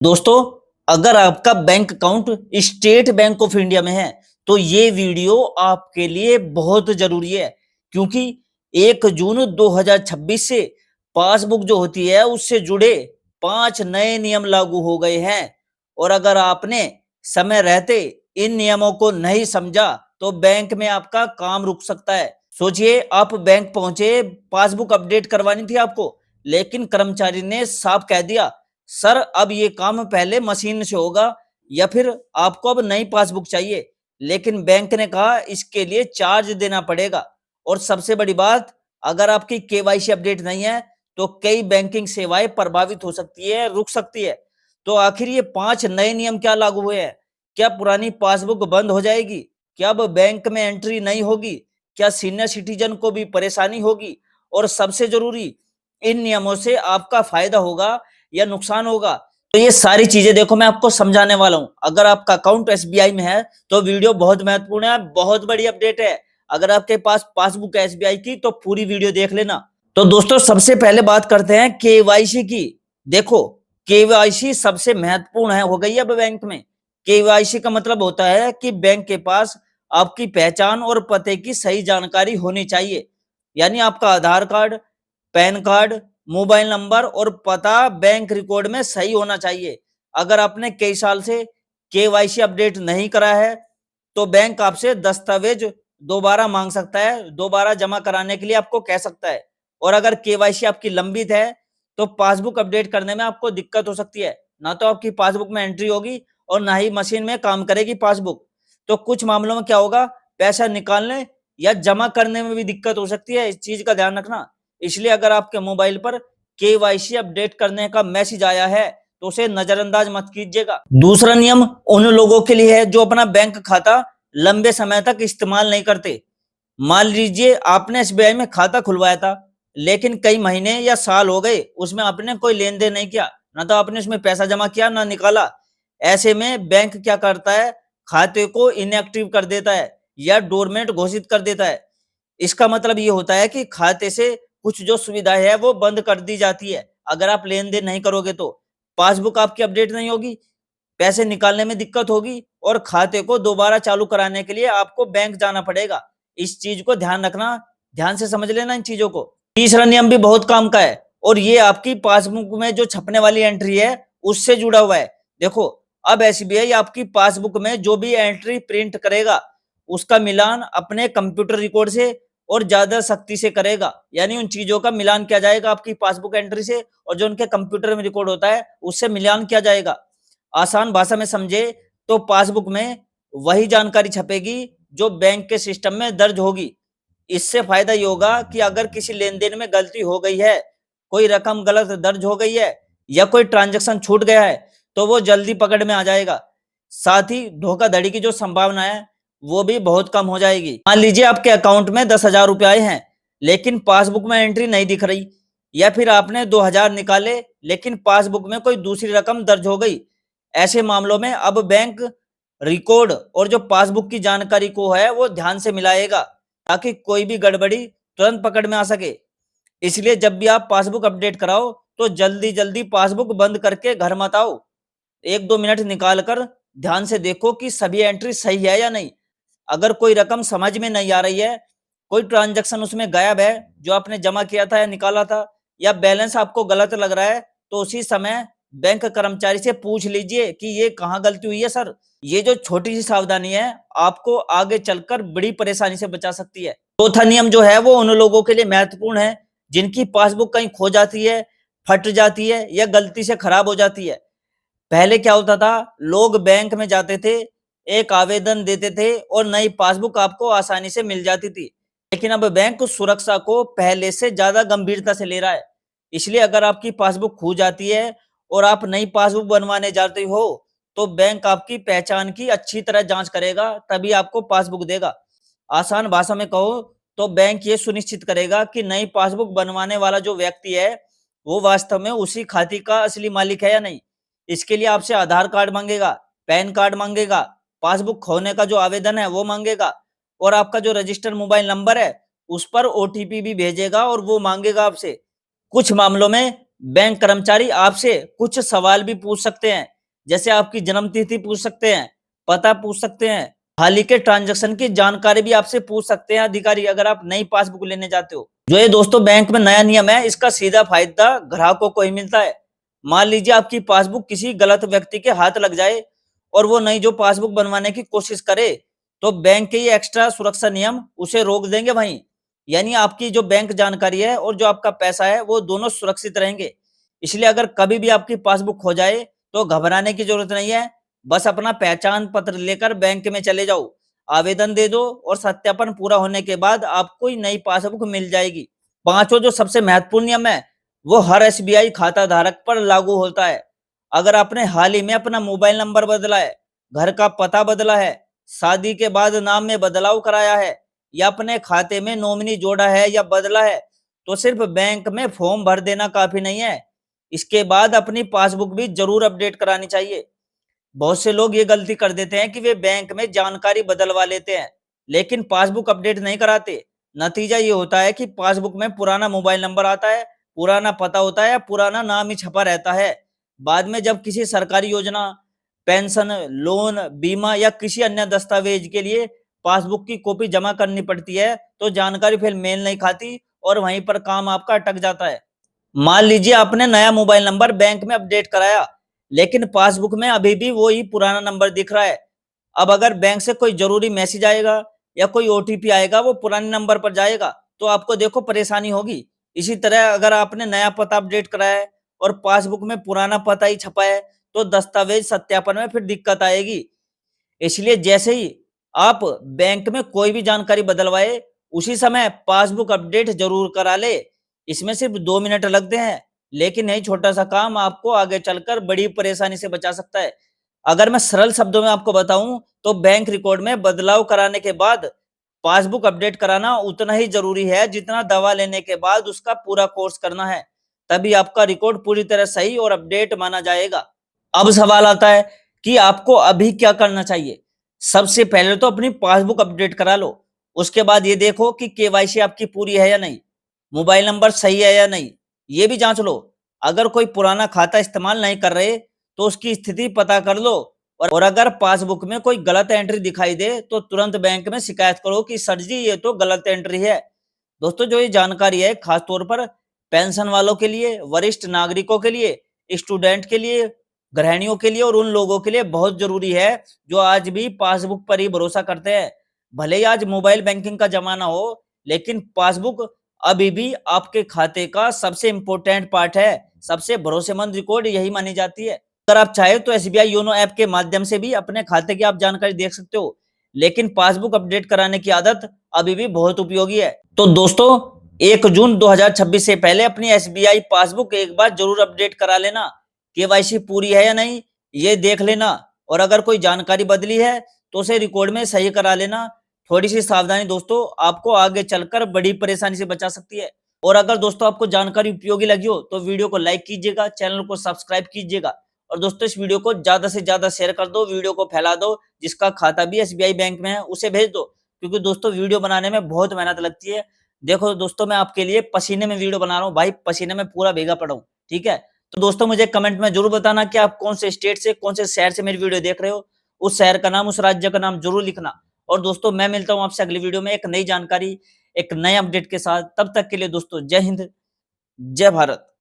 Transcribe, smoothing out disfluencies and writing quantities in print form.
दोस्तों, अगर आपका bank account state bank of India में है तो ये वीडियो आपके लिए बहुत जरूरी है, क्योंकि 1 जून 2026 से पासबुक जो होती है उससे जुड़े 5 नए नियम लागू हो गए हैं। और अगर आपने समय रहते इन नियमों को नहीं समझा तो बैंक में आपका काम रुक सकता है। सोचिए, आप बैंक पहुंचे, पासबुक अपडेट करवानी थी आपको, लेकिन कर्मचारी ने साफ कह दिया, सर अब ये काम पहले मशीन से होगा, या फिर आपको अब नई पासबुक चाहिए। लेकिन बैंक ने कहा इसके लिए चार्ज देना पड़ेगा। और सबसे बड़ी बात, अगर आपकी केवाईसी अपडेट नहीं है तो कई बैंकिंग सेवाएं प्रभावित हो सकती है, रुक सकती है। तो आखिर ये 5 नए नियम क्या लागू हुए हैं? क्या पुरानी पासबुक बंद हो जाएगी? क्या अब बैंक में एंट्री नहीं होगी? क्या सीनियर सिटीजन को भी परेशानी होगी? और सबसे जरूरी, इन नियमों से आपका फायदा होगा या नुकसान होगा? तो ये सारी चीजें देखो मैं आपको समझाने वाला हूं। अगर आपका अकाउंट एसबीआई में है तो वीडियो बहुत महत्वपूर्ण है, बहुत बड़ी अपडेट है। अगर आपके पास पासबुक है एसबीआई की तो पूरी वीडियो देख लेना। तो दोस्तों, सबसे पहले बात करते हैं केवाईसी की। देखो, केवाईसी सबसे महत्वपूर्ण है हो गई है अब बैंक में। केवाईसी का मतलब होता है कि बैंक के पास आपकी पहचान और पते की सही जानकारी होनी चाहिए। यानी आपका Aadhaar card, PAN card, mobile number और पता बैंक रिकॉर्ड में सही होना चाहिए। अगर आपने कई साल से केवाईसी अपडेट नहीं करा है तो बैंक आपसे दस्तावेज दोबारा मांग सकता है, दोबारा जमा कराने के लिए आपको कह सकता है। और अगर केवाईसी आपकी लंबित है तो पासबुक अपडेट करने में आपको दिक्कत हो सकती है। ना तो आपकी पासबुक में एंट्री होगी और ना ही मशीन में काम करेगी पासबुक। तो कुछ मामलों में क्या होगा, पैसा निकालने या जमा करने में भी दिक्कत हो सकती है। इस चीज का ध्यान रखना। इसलिए अगर आपके मोबाइल पर केवाईसी अपडेट करने का मैसेज आया है तो उसे नजरअंदाज मत कीजिएगा। दूसरा नियम उन लोगों के लिए है जो अपना बैंक खाता लंबे समय तक इस्तेमाल नहीं करते। मान लीजिए आपने एसबीआई में खाता खुलवाया था, लेकिन कई महीने या साल हो गए उसमें आपने कोई लेन देन नहीं किया, ना तो आपने उसमें पैसा जमा किया ना निकाला। ऐसे में बैंक क्या करता है, खाते को इनएक्टिव कर देता है या डोरमेंट घोषित कर देता है। इसका मतलब ये होता है कि खाते से कुछ जो सुविधाएं है वो बंद कर दी जाती है। अगर आप लेन देन नहीं करोगे तो पासबुक आपकी अपडेट नहीं होगी, पैसे निकालने में दिक्कत होगी और खाते को दोबारा चालू कराने के लिए आपको बैंक जाना पड़ेगा। इस चीज को ध्यान रखना, ध्यान से समझ लेना इन चीजों को। तीसरा नियम भी बहुत काम का है और ये आपकी पासबुक में जो छपने वाली एंट्री है उससे जुड़ा हुआ है। देखो, अब एसबीआई आपकी पासबुक में जो भी एंट्री प्रिंट करेगा उसका मिलान अपने कंप्यूटर रिकॉर्ड से और ज्यादा सख्ती से करेगा। यानी उन चीजों का मिलान किया जाएगा आपकी पासबुक एंट्री से, और जो उनके कंप्यूटर में रिकॉर्ड होता है उससे मिलान किया जाएगा। आसान भाषा में समझे तो पासबुक में वही जानकारी छपेगी जो बैंक के सिस्टम में दर्ज होगी। इससे फायदा ये होगा कि अगर किसी लेन देन में गलती हो गई है, कोई रकम गलत दर्ज हो गई है या कोई ट्रांजैक्शन छूट गया है तो वो जल्दी पकड़ में आ जाएगा। साथ ही धोखाधड़ी की जो संभावना है वो भी बहुत कम हो जाएगी। मान लीजिए आपके अकाउंट में 10,000 रुपए आए हैं लेकिन पासबुक में एंट्री नहीं दिख रही, या फिर आपने 2,000 निकाले लेकिन पासबुक में कोई दूसरी रकम दर्ज हो गई। ऐसे मामलों में अब बैंक रिकॉर्ड और जो पासबुक की जानकारी को है वो ध्यान से मिलाएगा ताकि कोई भी गड़बड़ी तुरंत पकड़ में आ सके। इसलिए जब भी आप पासबुक अपडेट कराओ तो जल्दी जल्दी पासबुक बंद करके घर मत आओ। 1-2 मिनट निकाल कर ध्यान से देखो कि सभी एंट्री सही है या नहीं। अगर कोई रकम समझ में नहीं आ रही है, कोई ट्रांजैक्शन उसमें गायब है जो आपने जमा किया था या निकाला था, या बैलेंस आपको गलत लग रहा है, तो उसी समय बैंक कर्मचारी से पूछ लीजिए कि ये कहाँ गलती हुई है सर। ये जो छोटी सी सावधानी है आपको आगे चलकर बड़ी परेशानी से बचा सकती है। चौथा नियम जो है वो उन लोगों के लिए महत्वपूर्ण है जिनकी पासबुक कहीं खो जाती है, फट जाती है या गलती से खराब हो जाती है। पहले क्या होता था, लोग बैंक में जाते थे, एक आवेदन देते थे और नई पासबुक आपको आसानी से मिल जाती थी। लेकिन अब बैंक सुरक्षा को पहले से ज्यादा गंभीरता से ले रहा है। इसलिए अगर आपकी पासबुक खो जाती है और आप नई पासबुक बनवाने जाते हो तो बैंक आपकी पहचान की अच्छी तरह जांच करेगा, तभी आपको पासबुक देगा। आसान भाषा में कहो तो बैंक ये सुनिश्चित करेगा कि नई पासबुक बनवाने वाला जो व्यक्ति है वो वास्तव में उसी खाते का असली मालिक है या नहीं। इसके लिए आपसे आधार कार्ड मांगेगा, पैन कार्ड मांगेगा, पासबुक खोने का जो आवेदन है वो मांगेगा, और आपका जो रजिस्टर्ड मोबाइल नंबर है उस पर ओटीपी भी भेजेगा और वो मांगेगा आपसे। कुछ मामलों में बैंक कर्मचारी आपसे कुछ सवाल भी पूछ सकते हैं, जैसे आपकी जन्म तिथि पूछ सकते हैं, पता पूछ सकते हैं, हाल ही के ट्रांजैक्शन की जानकारी भी आपसे पूछ सकते हैं अधिकारी, अगर आप नई पासबुक लेने जाते हो। जो ये दोस्तों बैंक में नया नियम है, इसका सीधा फायदा ग्राहकों को ही मिलता है। मान लीजिए आपकी पासबुक किसी गलत व्यक्ति के हाथ लग जाए और वो नई जो पासबुक बनवाने की कोशिश करे, तो बैंक के ये एक्स्ट्रा सुरक्षा नियम उसे रोक देंगे वहीं। यानी आपकी जो बैंक जानकारी है और जो आपका पैसा है, वो दोनों सुरक्षित रहेंगे। इसलिए अगर कभी भी आपकी पासबुक खो जाए, तो घबराने की जरूरत नहीं है। बस अपना पहचान पत्र लेकर बैंक में चले जाओ, आवेदन दे दो और सत्यापन पूरा होने के बाद आपको ही नई पासबुक मिल जाएगी। पांचों जो सबसे महत्वपूर्ण नियम है, वो हर एसबीआई खाता धारक पर लागू होता है। अगर आपने हाल ही में अपना मोबाइल नंबर बदला है, घर का पता बदला है, शादी के बाद नाम में बदलाव कराया है या अपने खाते में नॉमिनी जोड़ा है या बदला है, तो सिर्फ बैंक में फॉर्म भर देना काफी नहीं है। इसके बाद अपनी पासबुक भी जरूर अपडेट करानी चाहिए। बहुत से लोग ये गलती कर देते हैं कि वे बैंक में जानकारी बदलवा लेते हैं, लेकिन पासबुक अपडेट नहीं कराते। नतीजा ये होता है कि पासबुक में पुराना मोबाइल नंबर आता है, पुराना पता होता है, पुराना नाम ही छपा रहता है। बाद में जब किसी सरकारी योजना, पेंशन, लोन, बीमा या किसी अन्य दस्तावेज के लिए पासबुक की कॉपी जमा करनी पड़ती है, तो जानकारी फिर मेल नहीं खाती और वहीं पर काम आपका अटक जाता है। मान लीजिए आपने नया मोबाइल नंबर बैंक में अपडेट कराया, लेकिन पासबुक में अभी भी वो ही पुराना नंबर दिख रहा है। अब अगर बैंक से कोई जरूरी मैसेज आएगा या कोई ओटीपी आएगा, वो पुराने नंबर पर जाएगा, तो आपको देखो परेशानी होगी। इसी तरह अगर आपने नया पता अपडेट कराया है और पासबुक में पुराना पता ही छपा है, तो दस्तावेज सत्यापन में फिर दिक्कत आएगी। इसलिए जैसे ही आप बैंक में कोई भी जानकारी बदलवाए, उसी समय पासबुक अपडेट जरूर करा ले। इसमें सिर्फ 2 मिनट लगते हैं, लेकिन यही छोटा सा काम आपको आगे चलकर बड़ी परेशानी से बचा सकता है। अगर मैं सरल शब्दों में आपको बताऊं, तो बैंक रिकॉर्ड में बदलाव कराने के बाद पासबुक अपडेट कराना उतना ही जरूरी है जितना दवा लेने के बाद उसका पूरा कोर्स करना है। तभी आपका रिकॉर्ड पूरी तरह सही और अपडेट माना जाएगा। अब सवाल आता है कि आपको अभी क्या करना चाहिए। सबसे पहले तो अपनी पासबुक अपडेट करा लो। उसके बाद ये देखो कि केवाईसी आपकी पूरी है या नहीं, मोबाइल नंबर सही है या नहीं, ये भी जांच लो। अगर कोई पुराना खाता इस्तेमाल नहीं कर रहे, तो उसकी स्थिति पता कर लो। और अगर पासबुक में कोई गलत एंट्री दिखाई दे, तो तुरंत बैंक में शिकायत करो कि सर जी ये तो गलत एंट्री है। दोस्तों, जो ये जानकारी है खास तौर पर पेंशन वालों के लिए, वरिष्ठ नागरिकों के लिए, स्टूडेंट के लिए, गृहिणियों के लिए और उन लोगों के लिए बहुत जरूरी है जो आज भी पासबुक पर ही भरोसा करते हैं। भले ही आज मोबाइल बैंकिंग का जमाना हो, लेकिन पासबुक अभी भी आपके खाते का सबसे इंपॉर्टेंट पार्ट है। सबसे भरोसेमंद रिकॉर्ड यही मानी जाती है। अगर आप चाहे तो एसबीआई योनो ऐप के माध्यम से भी अपने खाते की आप जानकारी देख सकते हो, लेकिन पासबुक अपडेट कराने की आदत अभी भी बहुत उपयोगी है। तो दोस्तों, 1 जून 2026 से पहले अपनी एसबीआई पासबुक एक बार जरूर अपडेट करा लेना। केवाईसी पूरी है या नहीं, ये देख लेना। और अगर कोई जानकारी बदली है, तो उसे रिकॉर्ड में सही करा लेना। थोड़ी सी सावधानी दोस्तों आपको आगे चलकर बड़ी परेशानी से बचा सकती है। और अगर दोस्तों आपको जानकारी उपयोगी लगी हो, तो वीडियो को लाइक कीजिएगा, चैनल को सब्सक्राइब कीजिएगा और दोस्तों इस वीडियो को ज्यादा से ज्यादा शेयर कर दो, वीडियो को फैला दो। जिसका खाता भी एसबीआई बैंक में है, उसे भेज दो, क्योंकि दोस्तों वीडियो बनाने में बहुत मेहनत लगती है। देखो दोस्तों, मैं आपके लिए पसीने में वीडियो बना रहा हूँ भाई, पसीने में पूरा भीगा पड़ा हूँ। ठीक है, तो दोस्तों मुझे कमेंट में जरूर बताना कि आप कौन से स्टेट से, कौन से शहर से मेरी वीडियो देख रहे हो। उस शहर का नाम, उस राज्य का नाम जरूर लिखना। और दोस्तों मैं मिलता हूँ आपसे अगली वीडियो में एक नई जानकारी, एक नए अपडेट के साथ। तब तक के लिए दोस्तों जय हिंद, जय भारत।